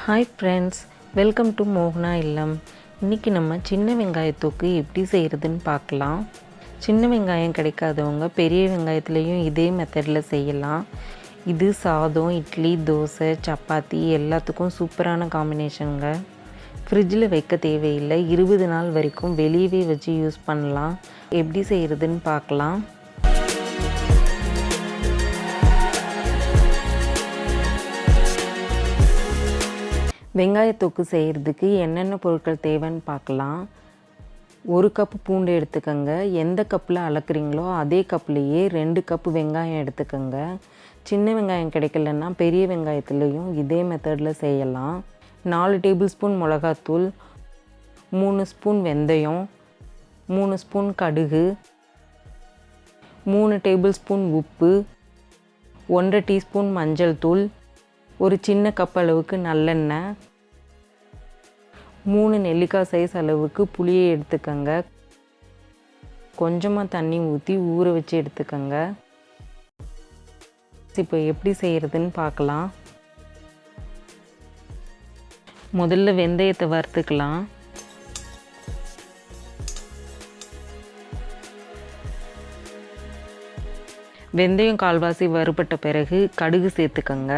Hi friends, welcome to மோகனா இல்லம். இன்றைக்கி நம்ம சின்ன வெங்காயத்தோக்கு எப்படி செய்கிறதுன்னு பார்க்கலாம். சின்ன வெங்காயம் கிடைக்காதவங்க பெரிய வெங்காயத்துலேயும் இதே மெத்தடில் செய்யலாம். இது சாதம், இட்லி, தோசை, சப்பாத்தி எல்லாத்துக்கும் சூப்பரான காம்பினேஷனுங்க. ஃப்ரிட்ஜில் வைக்க தேவையில்லை, 20 நாள் வரைக்கும் வெளியவே வச்சு யூஸ் பண்ணலாம். எப்படி செய்கிறதுன்னு பார்க்கலாம். வெங்காயத்தொக்கு செய்கிறதுக்கு என்னென்ன பொருட்கள் தேவைன்னு பார்க்கலாம். 1 கப்பு பூண்டு எடுத்துக்கோங்க. எந்த கப்பில் அளக்குறீங்களோ அதே கப்லேயே 2 கப்பு வெங்காயம் எடுத்துக்கோங்க. சின்ன வெங்காயம் கிடைக்கலன்னா பெரிய வெங்காயத்துலேயும் இதே மெத்தடில் செய்யலாம். 4 டேபிள் ஸ்பூன் மிளகாத்தூள், 3 ஸ்பூன் வெந்தயம், 3 ஸ்பூன் கடுகு, 3 டேபிள் ஸ்பூன் உப்பு, 1.5 டீஸ்பூன் மஞ்சள் தூள், ஒரு சின்ன கப் அளவுக்கு நல்லெண்ணெய், 3 நெல்லிக்காய் சைஸ் அளவுக்கு புளியை எடுத்துக்கோங்க. கொஞ்சமாக தண்ணி ஊற்றி ஊற வச்சு எடுத்துக்கோங்க. இப்போ எப்படி செய்கிறதுன்னு பார்க்கலாம். முதல்ல வெந்தயத்தை வறுத்துக்கலாம். வெந்தயம் கால்வாசி வறுபட்ட பிறகு கடுகு சேர்த்துக்கோங்க.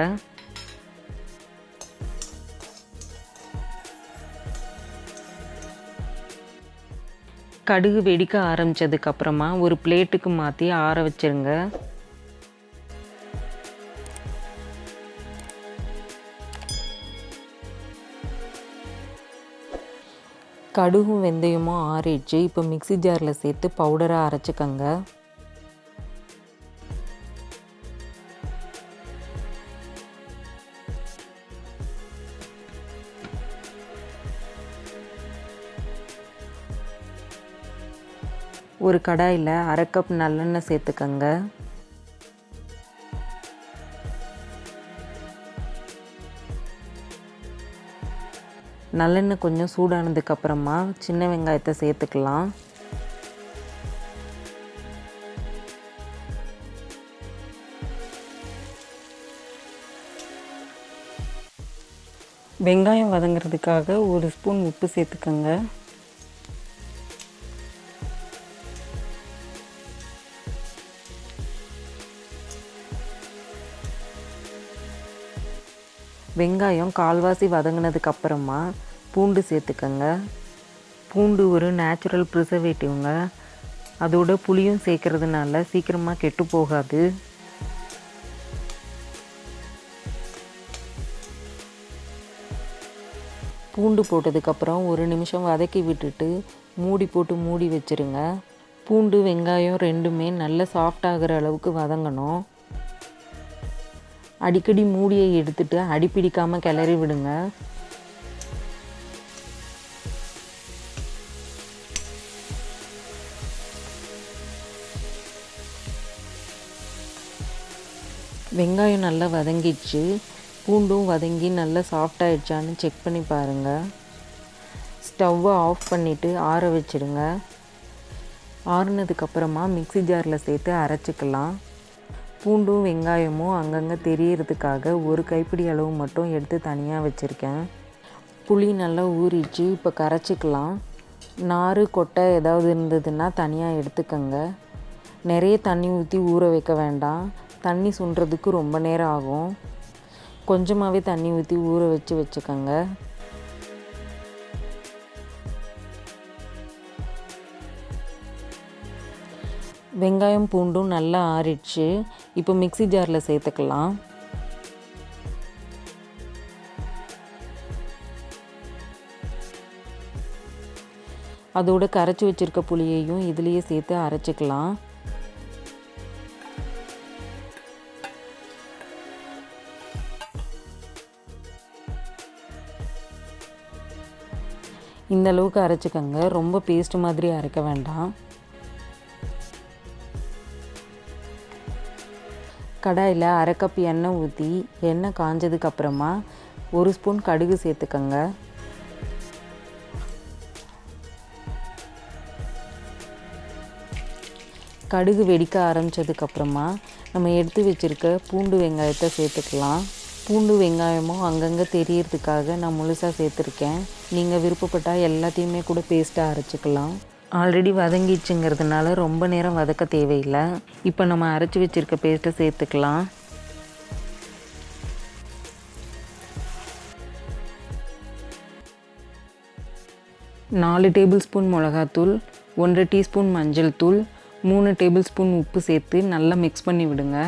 கடுகு வெடிக்க ஆரம்பித்ததுக்கப்புறமா ஒரு பிளேட்டுக்கு மாற்றி ஆற வச்சுருங்க. கடுகும் வெந்தயமும் ஆறிடுச்சு. இப்போ மிக்ஸி ஜாரில் சேர்த்து பவுடராக அரைச்சிக்கோங்க. ஒரு கடாயில் 1/2 கப் நல்லெண்ணெய் சேர்த்துக்கோங்க. நல்லெண்ணெய் கொஞ்சம் சூடானதுக்கப்புறமா சின்ன வெங்காயத்தை சேர்த்துக்கலாம். வெங்காயம் வதங்கிறதுக்காக 1 ஸ்பூன் உப்பு சேர்த்துக்கோங்க. வெங்காயம் கால்வாசி வதங்கினதுக்கப்புறமா பூண்டு சேர்த்துக்கோங்க. பூண்டு ஒரு நேச்சுரல் ப்ரிசர்வேட்டிவ்ங்க. அதோட புளியும் சேர்க்கறதுனால சீக்கிரமாக கெட்டு போகாது. பூண்டு போட்டதுக்கப்புறம் 1 நிமிஷம் வதக்கி விட்டுட்டு மூடி போட்டு மூடி வச்சுருங்க. பூண்டு வெங்காயம் ரெண்டுமே நல்லா சாஃப்ட் ஆகிற அளவுக்கு வதங்கணும். அடிக்கடி மூடியை எடுத்துட்டு அடிப்பிடிக்காமல் கிளறி விடுங்க. வெங்காயம் நல்லா வதங்கிடுச்சு. பூண்டும் வதங்கி நல்லா சாஃப்டாகிடுச்சான்னு செக் பண்ணி பாருங்கள். ஸ்டவ்வை ஆஃப் பண்ணிவிட்டு ஆற வச்சுடுங்க. ஆறுனதுக்கப்புறமா மிக்ஸி ஜாரில் சேர்த்து அரைச்சிக்கலாம். பூண்டும் வெங்காயமும் அங்கங்கே தெரியறதுக்காக 1 கைப்பிடி அளவு மட்டும் எடுத்து தனியாக வச்சுருக்கேன். புளி நல்லா ஊறிச்சு. இப்போ கரைச்சிக்கலாம். நாறு கொட்டை ஏதாவது இருந்ததுன்னா தனியாக எடுத்துக்கோங்க. நிறைய தண்ணி ஊற்றி ஊற வைக்க வேண்டாம். தண்ணி சுண்டுறதுக்கு ரொம்ப நேரம் ஆகும். கொஞ்சமாகவே தண்ணி ஊற்றி ஊற வச்சுக்கோங்க. வெங்காயம் பூண்டும் நல்லா ஆறிடுச்சு. இப்போ மிக்ஸி ஜாரில் சேர்த்துக்கலாம். அதோட கரைச்சி வச்சுருக்க புளியையும் இதுலேயே சேர்த்து அரைச்சிக்கலாம். இந்த அளவுக்கு அரைச்சிக்கோங்க. ரொம்ப பேஸ்ட் மாதிரி அரைக்க வேண்டாம். கடாயில் 1/2 கப் எண்ணெய் ஊற்றி எண்ணெய் காஞ்சதுக்கப்புறமா 1 ஸ்பூன் கடுகு சேர்த்துக்கோங்க. கடுகு வெடிக்க ஆரம்பித்ததுக்கப்புறமா நம்ம எடுத்து வச்சுருக்க பூண்டு வெங்காயத்தை சேர்த்துக்கலாம். பூண்டு வெங்காயமும் அங்கங்கே தெரியறதுக்காக நான் முழுசாக சேர்த்துருக்கேன். நீங்கள் விருப்பப்பட்டால் எல்லாத்தையுமே கூட பேஸ்ட்டாக அரைச்சிக்கலாம். ஆல்ரெடி வதங்கிடுச்சுங்கிறதுனால ரொம்ப நேரம் வதக்க தேவையில்லை. இப்போ நம்ம அரைச்சி வச்சுருக்க பேஸ்ட்டை சேர்த்துக்கலாம். நாலு டேபிள் ஸ்பூன் மிளகாத்தூள், 1 டீஸ்பூன் மஞ்சள் தூள், 3 டேபிள் ஸ்பூன் உப்பு சேர்த்து நல்லா மிக்ஸ் பண்ணி விடுங்க.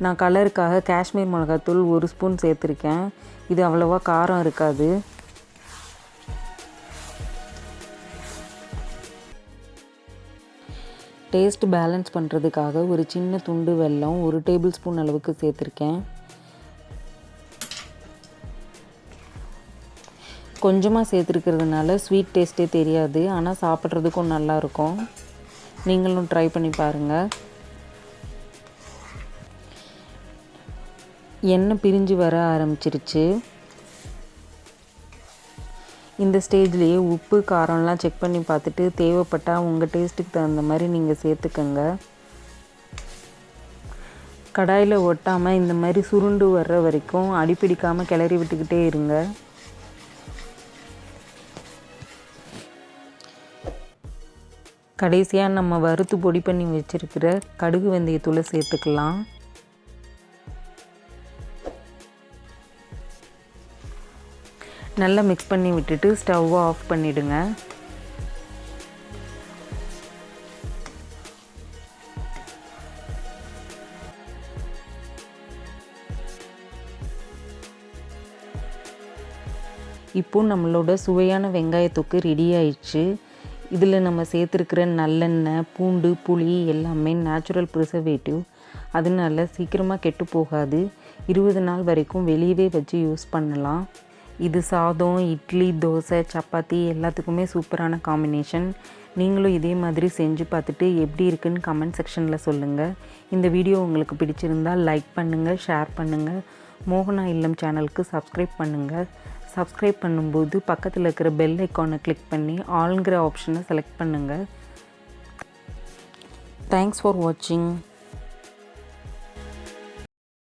நான் கலருக்காக காஷ்மீர் மிளகாத்தூள் 1 ஸ்பூன் சேர்த்துருக்கேன். இது அவ்வளோவா காரம் இருக்காது. டேஸ்ட் பேலன்ஸ் பண்ணுறதுக்காக ஒரு சின்ன துண்டு வெல்லம் 1 டேபிள் ஸ்பூன் அளவுக்கு சேர்த்துருக்கேன். கொஞ்சமாக சேர்த்துருக்கிறதுனால ஸ்வீட் டேஸ்ட்டே தெரியாது. ஆனால் சாப்பிட்றதுக்கும் நல்லாயிருக்கும். நீங்களும் ட்ரை பண்ணி பாருங்கள். எண்ணெய் பிரிஞ்சு வர ஆரம்பிச்சிருச்சு. இந்த ஸ்டேஜ்லேயே உப்பு காரம்லாம் செக் பண்ணி பார்த்துட்டு தேவைப்பட்டால் உங்கள் டேஸ்ட்டுக்கு தகுந்த மாதிரி நீங்கள் சேர்த்துக்கங்க. கடாயில் ஒட்டாமல் இந்த மாதிரி சுருண்டு வர்ற வரைக்கும் அடிப்பிடிக்காமல் கிளறி விட்டுக்கிட்டே இருங்க. கடைசியாக நம்ம வறுத்து பொடி பண்ணி வச்சுருக்கிற கடுகு வெந்தயத்தூளை சேர்த்துக்கலாம். நல்லா மிக்ஸ் பண்ணி விட்டுட்டு ஸ்டவ்வை ஆஃப் பண்ணிவிடுங்க. இப்போ நம்மளோட சுவையான வெங்காய தொக்கு ரெடி ஆயிடுச்சு. இதில் நம்ம சேர்த்துருக்கிற நல்லெண்ணெய், பூண்டு, புளி எல்லாமே நேச்சுரல் ப்ரிசர்வேட்டிவ். அதனால சீக்கிரமாக கெட்டு போகாது. 20 நாள் வரைக்கும் வெளியவே வச்சு யூஸ் பண்ணலாம். இது சாதம், இட்லி, தோசை, சப்பாத்தி எல்லாத்துக்குமே சூப்பரான காம்பினேஷன். நீங்களும் இதே மாதிரி செஞ்சு பார்த்துட்டு எப்படி இருக்குன்னு கமெண்ட் செக்ஷனில் சொல்லுங்கள். இந்த வீடியோ உங்களுக்கு பிடிச்சிருந்தால் லைக் பண்ணுங்கள், ஷேர் பண்ணுங்கள். மோகனா இல்லம் சேனலுக்கு சப்ஸ்கிரைப் பண்ணுங்கள். சப்ஸ்கிரைப் பண்ணும்போது பக்கத்தில் இருக்கிற பெல் ஐக்கானை கிளிக் பண்ணி ஆல்ங்கிற ஆப்ஷனை செலக்ட் பண்ணுங்கள். தேங்க்ஸ் ஃபார் வாட்சிங்.